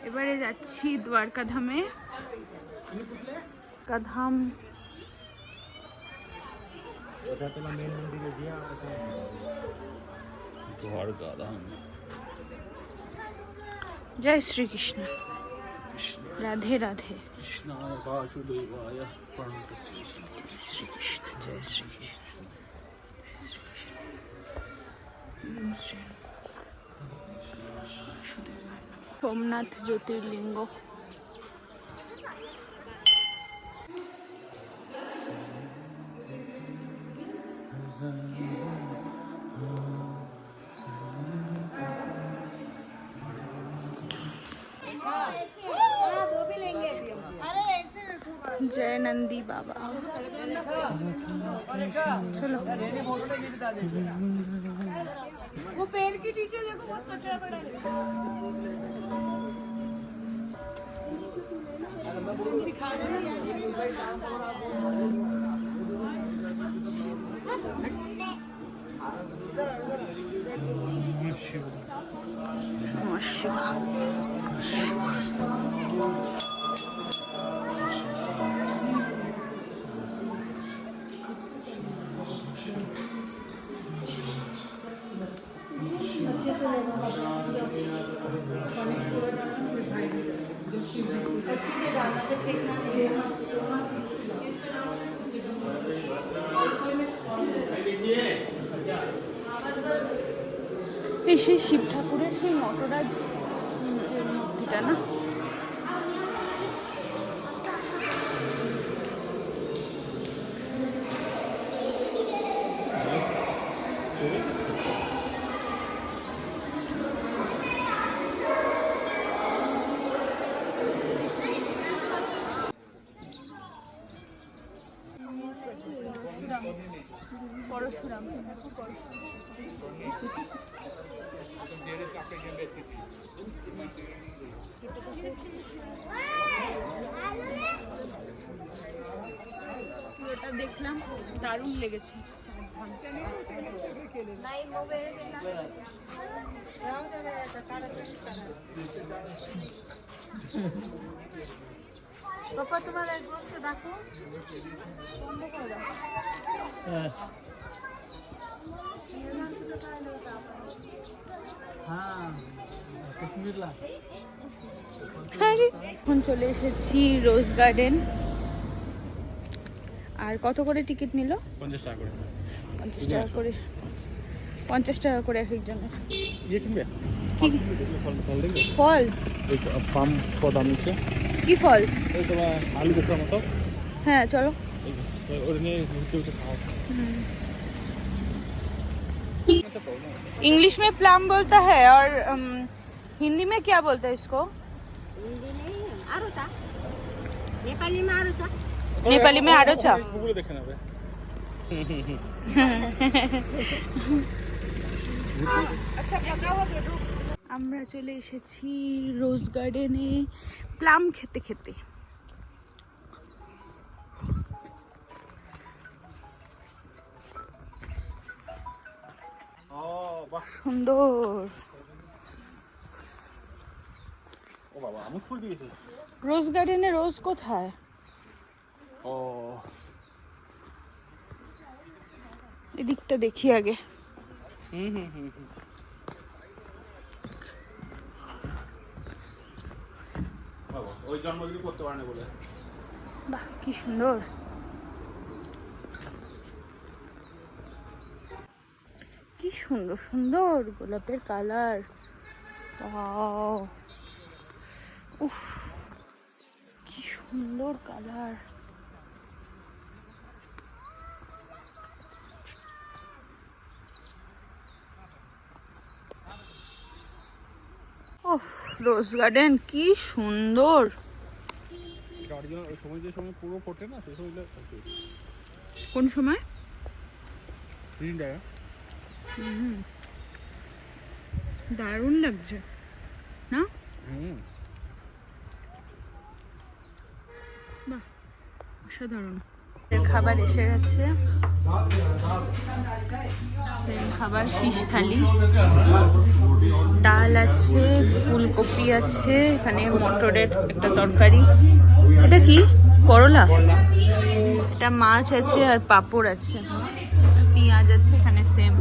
এবারে যাচ্ছি দ্বারকা ধামে। ধাম জয় শ্রীকৃষ্ণ, রাধে রাধে। শ্রীকৃষ্ণ, জয় শ্রীকৃষ্ণ। সোমনাথ জ্যোতির্লিঙ্গ। जय नंदी बाबा। चलो वो पेड़ के नीचे देखो, बहुत कचरा पड़ा है। এই সেই শিব ঠাকুরের সেই নটরাজ মূর্তিটা না? পরশুরাম। ওটা দেখলাম, দারুণ লেগেছে। পাপা তোমার একজনকে দেখো, বন্ধ করে দাও। এখন চলে এসেছি রোজ গার্ডেন। আর কত করে টিকিট নিল? 50 টাকা করে। 50 টাকা করে, 50 টাকা করে এক একজনের। ফল পাম দাম নিচ্ছে। কি ফল? এই তোমার আলু বোখার মতো। হ্যাঁ চলো। ওটা নিয়ে ঘুরতে ঘুরতে খাও। इंग्लिश में प्लम बोलता है और हिंदी में क्या बोलते हैं इसको? हिंदी में आरोचा, नेपाली में आरोचा। नेपाली में आरोचा। গুগলে দেখে নেবে। আমরা চলে এসেছি রোজ গার্ডেনে প্লাম খেতে খেতে। সুন্দর। ও বাবা, আমি ফুল দিয়েছি। রোজ গার্ডেনে রোজ কোথায়? ও এদিকটা দেখি আগে। বাবা ওই জন্মদিন করতে পারে না বলে। বাহ কি সুন্দর। কি সুন্দর সুন্দর গোলাপের কালার। উফ কি সুন্দর কালার। রোজ গার্ডেন কি সুন্দর। পুরো ফোটে না সেই সময়। কোন সময়? দারুণ লাগছে না? বাহ অসাধারণ। খাবার এসে গেছে, সেম খাবার, ফিশ থালি, ডাল আছে, ফুলকপি আছে, এখানে মটরের একটা তরকারি, এটা কি করলা, এটা মাছ আছে আর পাঁপড় আছে, পেঁয়াজ আছে এখানে সেম।